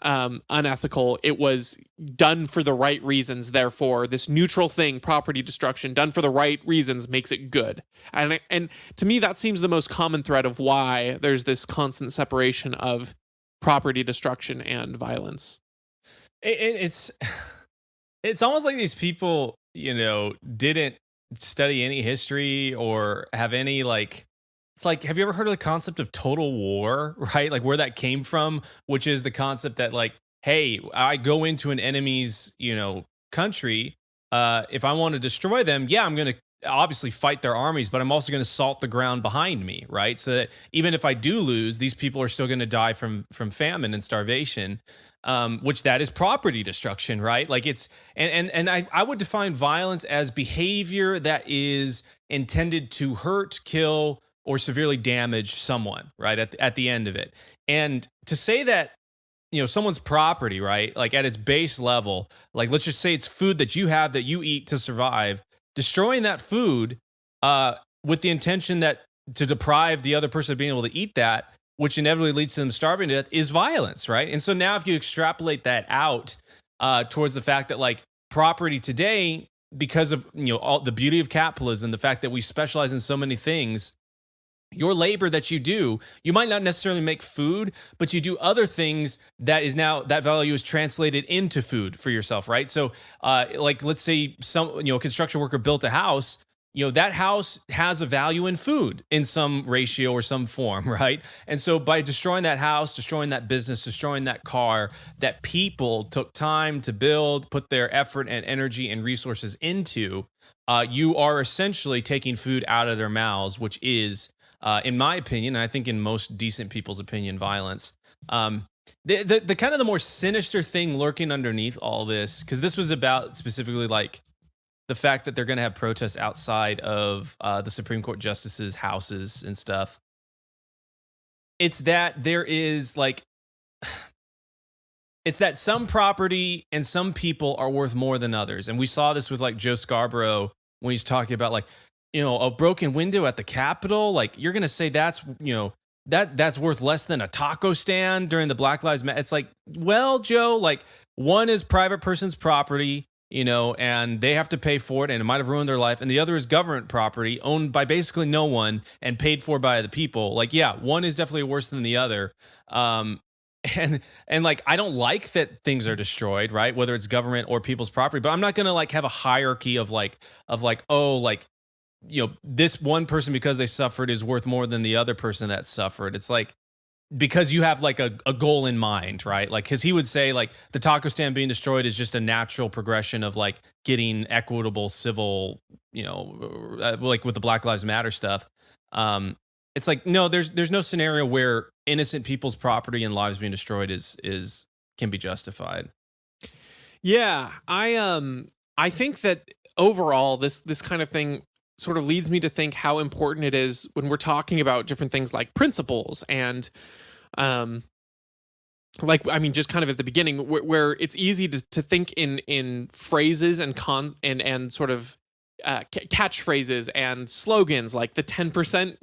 unethical. It was done for the right reasons. Therefore, this neutral thing, property destruction, done for the right reasons, makes it good. And to me, that seems the most common thread of why there's this constant separation of property destruction and violence. It's almost like these people, didn't study any history or have any it's like, have you ever heard of the concept of total war, right? Like where that came from, which is the concept that hey, I go into an enemy's, country. If I want to destroy them, yeah, I'm going to obviously fight their armies, but I'm also going to salt the ground behind me, right? So that even if I do lose, these people are still going to die from famine and starvation, which that is property destruction, right? Like it's, and I would define violence as behavior that is intended to hurt, kill, or severely damage someone, right, at the end of it. And to say that, someone's property, right, like at its base level, like let's just say it's food that you have that you eat to survive, destroying that food with the intention that to deprive the other person of being able to eat that, which inevitably leads to them starving to death, is violence, right? And so now if you extrapolate that out towards the fact that property today, because of all the beauty of capitalism, the fact that we specialize in so many things, your labor that you do, you might not necessarily make food, but you do other things that is now that value is translated into food for yourself, right? So let's say some a construction worker built a house, that house has a value in food in some ratio or some form, right? And so by destroying that house, destroying that business, destroying that car that people took time to build, put their effort and energy and resources into, you are essentially taking food out of their mouths, which is in my opinion, and I think in most decent people's opinion, violence. The kind of the more sinister thing lurking underneath all this, because this was about specifically the fact that they're going to have protests outside of the Supreme Court justices' houses and stuff. It's that there is it's that some property and some people are worth more than others. And we saw this with Joe Scarborough when he's talking about a broken window at the Capitol. You're going to say that's, that's worth less than a taco stand during the Black Lives Matter. It's well, Joe, one is private person's property. and they have to pay for it, and it might have ruined their life. And the other is government property owned by basically no one and paid for by the people. Like, yeah, one is definitely worse than the other. And like, I don't like that things are destroyed, right? Whether it's government or people's property, but I'm not gonna like have a hierarchy of this one person, because they suffered, is worth more than the other person that suffered. It's like, because you have like a goal in mind, right? Like, because he would say like the taco stand being destroyed is just a natural progression of like getting equitable civil, like with the Black Lives Matter stuff. It's like, no, there's no scenario where innocent people's property and lives being destroyed can be justified. Yeah, I think that overall this kind of thing sort of leads me to think how important it is when we're talking about different things like principles and just kind of at the beginning where it's easy to think in phrases and sort of catchphrases and slogans like the 10%,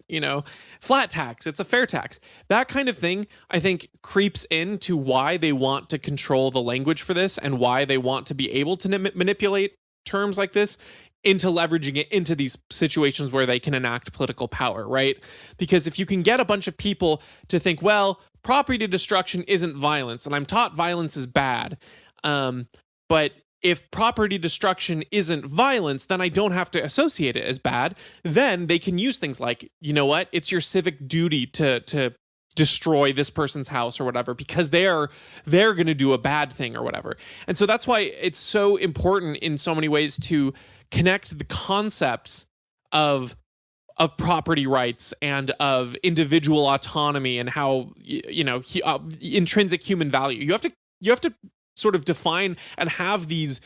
flat tax, it's a fair tax. That kind of thing, I think, creeps into why they want to control the language for this and why they want to be able to manipulate terms like this into leveraging it into these situations where they can enact political power, right? Because if you can get a bunch of people to think, well, property destruction isn't violence, and I'm taught violence is bad, but if property destruction isn't violence, then I don't have to associate it as bad. Then they can use things like, you know what, it's your civic duty to destroy this person's house or whatever, because they're going to do a bad thing or whatever. And so that's why it's so important in so many ways to connect the concepts of property rights and of individual autonomy and how intrinsic human value. You have to sort of define and have these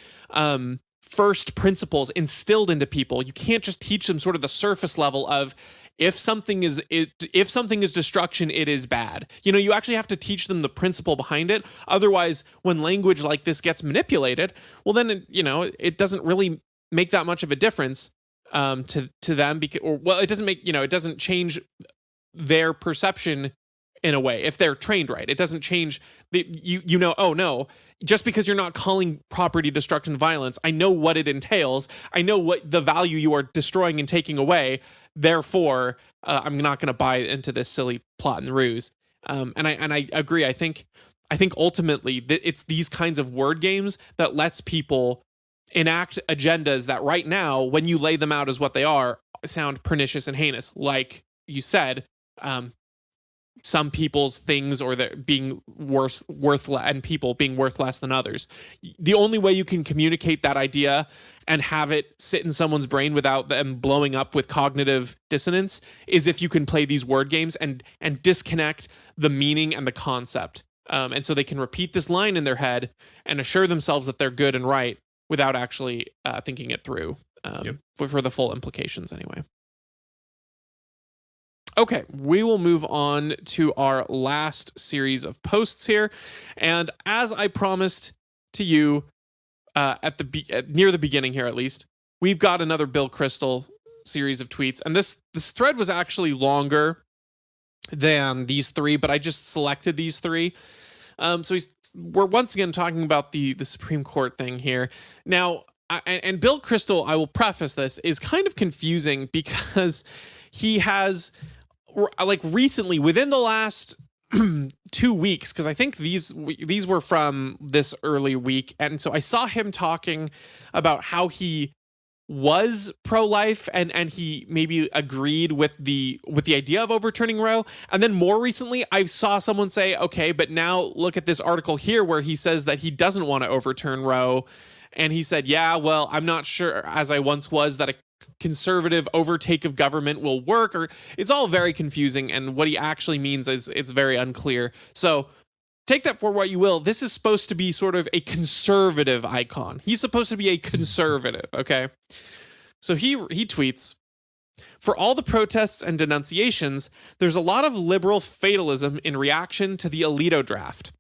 first principles instilled into people. You can't just teach them sort of the surface level of if something is destruction, it is bad. You actually have to teach them the principle behind it. Otherwise, when language like this gets manipulated, well, then it doesn't really make that much of a difference to them, it doesn't change their perception in a way if they're trained right. It doesn't change oh no, just because you're not calling property destruction violence, I know what it entails. I know what the value you are destroying and taking away. Therefore, I'm not going to buy into this silly plot and ruse. And I agree. I think ultimately it's these kinds of word games that lets people enact agendas that right now, when you lay them out as what they are, sound pernicious and heinous. Like you said, some people's things or being worth and people being worth less than others. The only way you can communicate that idea and have it sit in someone's brain without them blowing up with cognitive dissonance is if you can play these word games and disconnect the meaning and the concept. And so they can repeat this line in their head and assure themselves that they're good and right without actually thinking it through for the full implications anyway. Okay, we will move on to our last series of posts here. And as I promised to you near the beginning here at least, we've got another Bill Kristol series of tweets. And this thread was actually longer than these three, but I just selected these three. So we're once again talking about the Supreme Court thing here. Now, and Bill Kristol, I will preface this, is kind of confusing because he has, like, recently, within the last 2 weeks, because I think these were from this early week, and so I saw him talking about how he was pro-life and he maybe agreed with the idea of overturning Roe. And then more recently, I saw someone say, okay, but now look at this article here where he says that he doesn't want to overturn Roe. And he said, yeah, well, I'm not sure, as I once was, that a conservative overtake of government will work. Or it's all very confusing. And what he actually means is it's very unclear. So take that for what you will. This is supposed to be sort of a conservative icon. He's supposed to be a conservative, okay? So he tweets, for all the protests and denunciations, there's a lot of liberal fatalism in reaction to the Alito draft.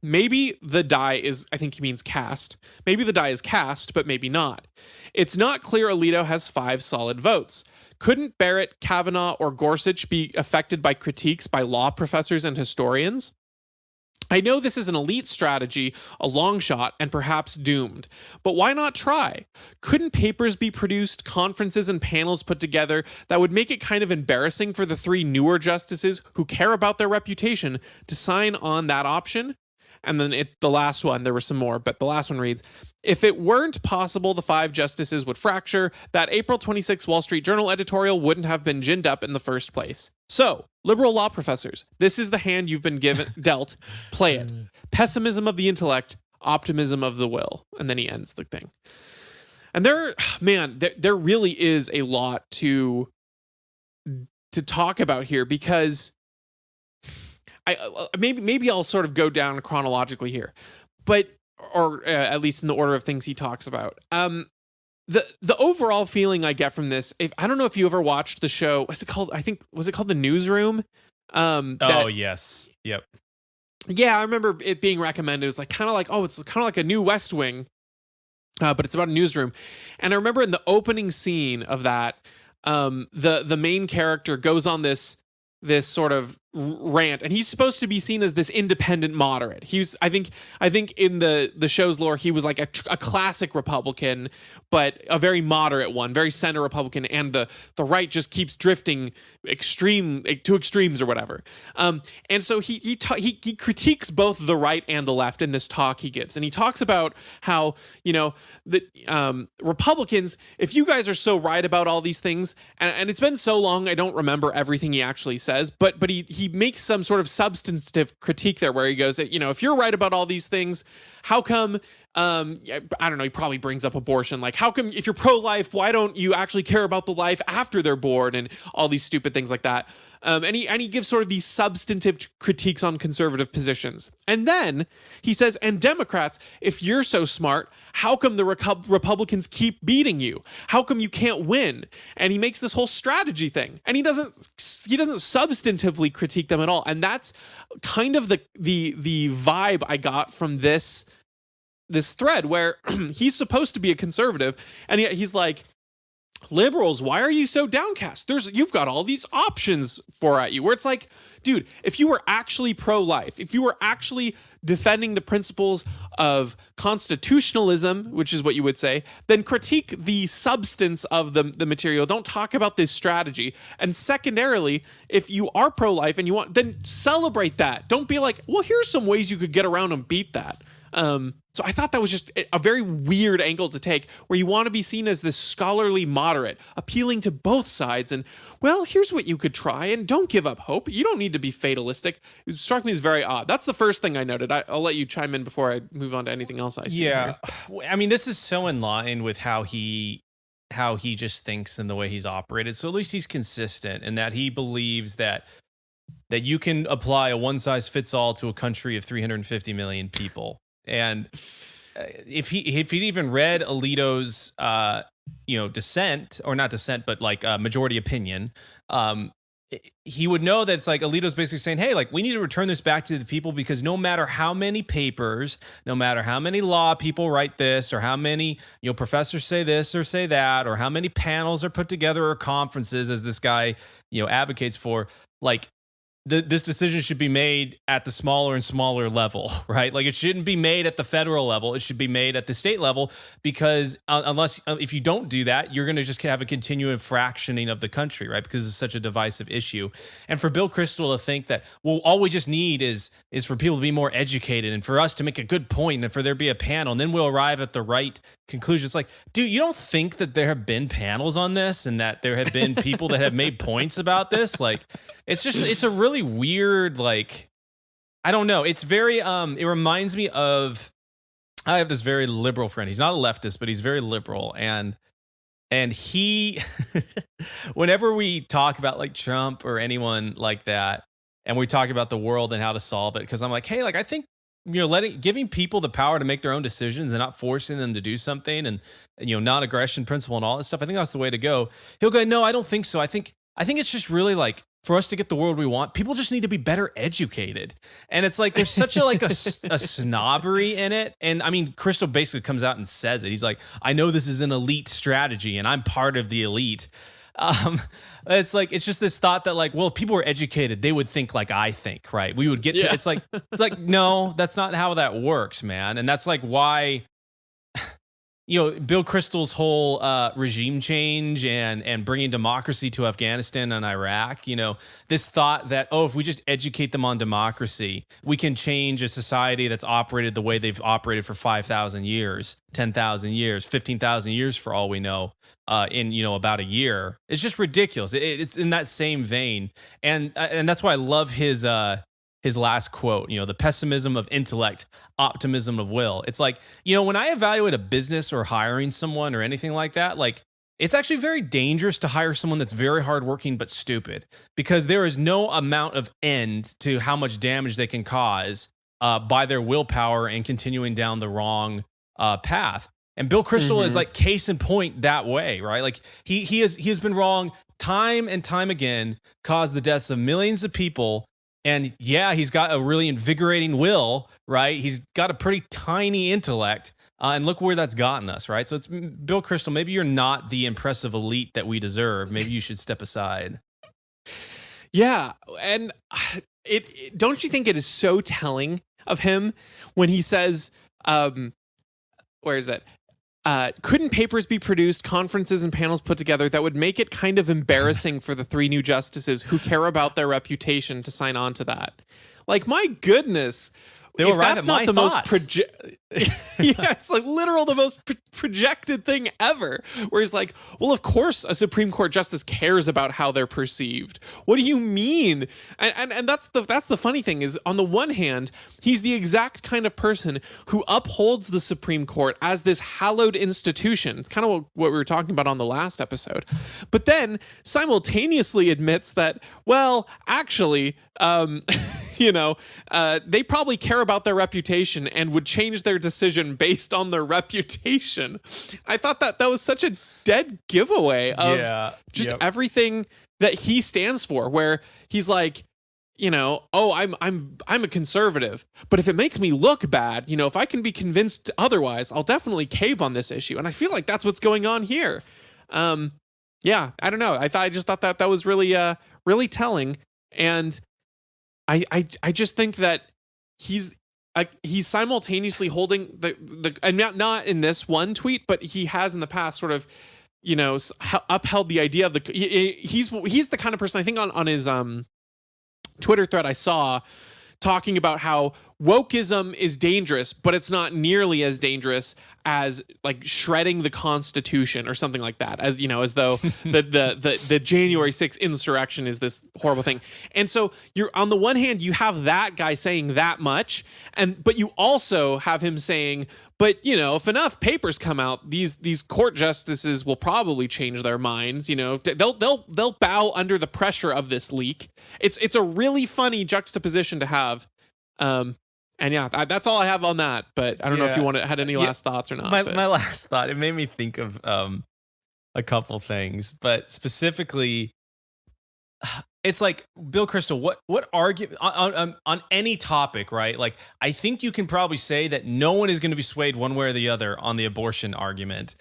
Maybe the die is, I think he means cast. Maybe the die is cast, but maybe not. It's not clear Alito has 5 solid votes. Couldn't Barrett, Kavanaugh, or Gorsuch be affected by critiques by law professors and historians? I know this is an elite strategy, a long shot, and perhaps doomed. But why not try? Couldn't papers be produced, conferences and panels put together that would make it kind of embarrassing for the 3 newer justices who care about their reputation to sign on that option? And then the last one, there were some more, but the last one reads, if it weren't possible the 5 justices would fracture, that April 26 Wall Street Journal editorial wouldn't have been ginned up in the first place. So, liberal law professors, this is the hand you've been dealt. Play it. Pessimism of the intellect, optimism of the will. And then he ends the thing. And there really is a lot to talk about here, because maybe I'll sort of go down chronologically here, but or at least in the order of things he talks about. The overall feeling I get from this, I don't know if you ever watched the show. What's it called? Was it called The Newsroom? Yes. Yep. Yeah, I remember it being recommended. It was like kind of like a new West Wing, but it's about a newsroom. And I remember in the opening scene of that, the main character goes on this sort of rant, and he's supposed to be seen as this independent moderate. I think in the show's lore, he was like a classic Republican, but a very moderate one, very center Republican, and the right just keeps drifting to extremes or whatever. And so he critiques both the right and the left in this talk he gives, and he talks about how the Republicans, if you guys are so right about all these things, and it's been so long, I don't remember everything he actually says, but he makes some sort of substantive critique there where he goes, if you're right about all these things, how come, I don't know, he probably brings up abortion. Like, how come if you're pro-life, why don't you actually care about the life after they're born, and all these stupid things like that. And he gives sort of these substantive critiques on conservative positions. And then he says, and Democrats, if you're so smart, how come the Republicans keep beating you? How come you can't win? And he makes this whole strategy thing. And he doesn't substantively critique them at all. And that's kind of the vibe I got from this thread, where he's supposed to be a conservative, and yet he's like, liberals, why are you so downcast? You've got all these options at you. Where it's like, dude, if you were actually pro-life, if you were actually defending the principles of constitutionalism, which is what you would say, then critique the substance of the material. Don't talk about this strategy. And secondarily, if you are pro-life and you want, then celebrate that. Don't be like, well, here's some ways you could get around and beat that. So I thought that was just a very weird angle to take, where you want to be seen as this scholarly moderate, appealing to both sides, and, well, here's what you could try, and don't give up hope. You don't need to be fatalistic. It struck me as very odd. That's the first thing I noted. I'll let you chime in before I move on to anything else I see. Yeah. I mean, this is so in line with how he just thinks and the way he's operated. So at least he's consistent in that he believes that you can apply a one-size-fits-all to a country of 350 million people. And if he'd even read Alito's dissent, or not dissent, but like majority opinion, he would know that it's like Alito's basically saying, hey, like, we need to return this back to the people, because no matter how many papers, no matter how many law people write this, or how many professors say this or say that, or how many panels are put together, or conferences, as this guy advocates for, like, this decision should be made at the smaller and smaller level, right? Like, it shouldn't be made at the federal level. It should be made at the state level, because if you don't do that, you're going to just have a continuing fractioning of the country, right? Because it's such a divisive issue. And for Bill Kristol to think that, well, all we just need is for people to be more educated, and for us to make a good point, and for there be a panel, and then we'll arrive at the right conclusion. It's like, dude, you don't think that there have been panels on this, and that there have been people that have made points about this? Like, it's a really weird, like, I don't know. It's very, it reminds me of, I have this very liberal friend. He's not a leftist, but he's very liberal. And he, whenever we talk about like Trump or anyone like that, and we talk about the world and how to solve it, because I'm like, hey, like, I think, giving people the power to make their own decisions and not forcing them to do something, and non-aggression principle and all that stuff, I think that's the way to go. He'll go, no, I don't think so. I think it's just really like, for us to get the world we want, people just need to be better educated. And it's like, there's such a snobbery in it. And I mean, Kristol basically comes out and says it. He's like, I know this is an elite strategy, and I'm part of the elite. um, it's just this thought that like, well, if people were educated, they would think like I think, right? We would get to, it's like, no, that's not how that works, man. And that's like why, Bill Kristol's whole regime change and bringing democracy to Afghanistan and Iraq, this thought that, if we just educate them on democracy, we can change a society that's operated the way they've operated for 5,000 years, 10,000 years, 15,000 years for all we know, in, about a year. It's just ridiculous. It's in that same vein. And that's why I love his last quote, the pessimism of intellect, optimism of will. It's like, when I evaluate a business or hiring someone or anything like that, like it's actually very dangerous to hire someone that's very hardworking but stupid, because there is no amount of end to how much damage they can cause by their willpower and continuing down the wrong path. And Bill Kristol is like case in point that way, right? Like he has been wrong time and time again, caused the deaths of millions of people. And yeah, he's got a really invigorating will, right? He's got a pretty tiny intellect. And look where that's gotten us, right? So it's Bill Kristol, maybe you're not the impressive elite that we deserve. Maybe you should step aside. Yeah. And don't you think it is so telling of him when he says, where is it? Couldn't papers be produced, conferences and panels put together that would make it kind of embarrassing for the 3 new justices who care about their reputation to sign on to that? Like, my goodness. They were right at my thoughts. Yeah, it's like the most projected thing ever. Where he's like, well, of course a Supreme Court justice cares about how they're perceived. What do you mean? And that's the funny thing is, on the one hand, he's the exact kind of person who upholds the Supreme Court as this hallowed institution. It's kind of what we were talking about on the last episode. But then simultaneously admits that, well, actually, they probably care about their reputation and would change their decision based on their reputation. I thought that was such a dead giveaway of everything that he stands for, where he's like, I'm a conservative, but if it makes me look bad, if I can be convinced otherwise, I'll definitely cave on this issue. And I feel like that's what's going on here. I don't know. I just thought that was really, really telling. And I just think that he's simultaneously holding the and not in this one tweet, but he has in the past sort of, upheld the idea of he's the kind of person, I think on his Twitter thread I saw, talking about how wokeism is dangerous, but it's not nearly as dangerous as like shredding the Constitution or something like that. As as though the January 6th insurrection is this horrible thing. And so you're, on the one hand, you have that guy saying that much, but you also have him saying, but if enough papers come out, these court justices will probably change their minds. They'll bow under the pressure of this leak. It's a really funny juxtaposition to have. And yeah, that's all I have on that. But I don't know if you had any last thoughts or not. My last thought, it made me think of a couple things, but specifically, it's like, Bill Kristol, what argument on any topic, right? Like, I think you can probably say that no one is going to be swayed one way or the other on the abortion argument.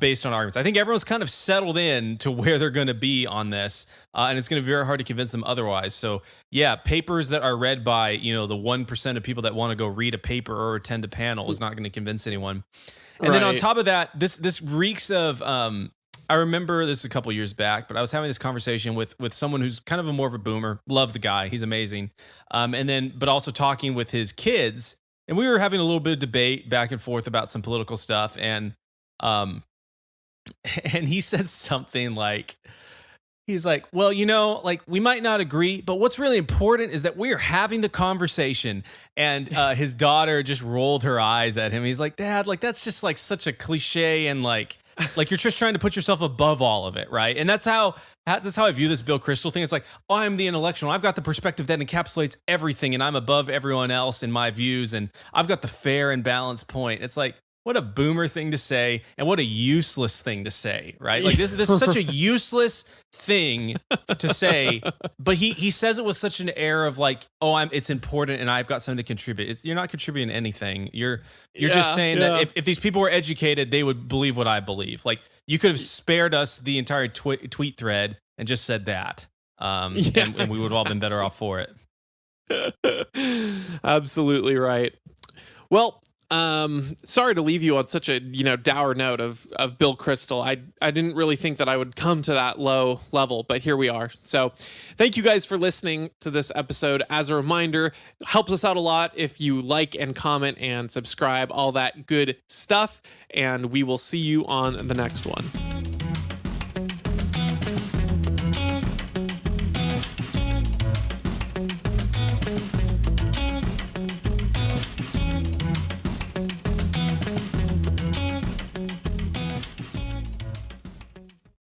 Based on arguments, I think everyone's kind of settled in to where they're going to be on this, and it's going to be very hard to convince them otherwise. So, yeah, papers that are read by the 1% of people that want to go read a paper or attend a panel is not going to convince anyone. And then on top of that, this reeks of. I remember this a couple years back, but I was having this conversation with someone who's kind of more of a boomer. Love the guy; he's amazing. But also talking with his kids, and we were having a little bit of debate back and forth about some political stuff, and he says something like, he's like, well, like, we might not agree, but what's really important is that we're having the conversation. And his daughter just rolled her eyes at him. He's like, Dad, like, that's just like such a cliche, and like you're just trying to put yourself above all of it, right? And that's how I view this Bill Kristol thing. It's like, I'm the intellectual. I've got the perspective that encapsulates everything, and I'm above everyone else in my views, and I've got the fair and balanced point. It's like, what a boomer thing to say, and what a useless thing to say, right? Like this is such a useless thing to say, but he says it with such an air of like, oh, it's important and I've got something to contribute. You're not contributing anything. You're just saying that if these people were educated, they would believe what I believe. Like you could have spared us the entire tweet thread and just said that, and we would have all been better off for it. Absolutely right. Well, sorry to leave you on such a dour note of Bill Kristol. I didn't really think that I would come to that low level, but here we are. So thank you guys for listening to this episode. As a reminder, helps us out a lot if you like and comment and subscribe, all that good stuff. And we will see you on the next one.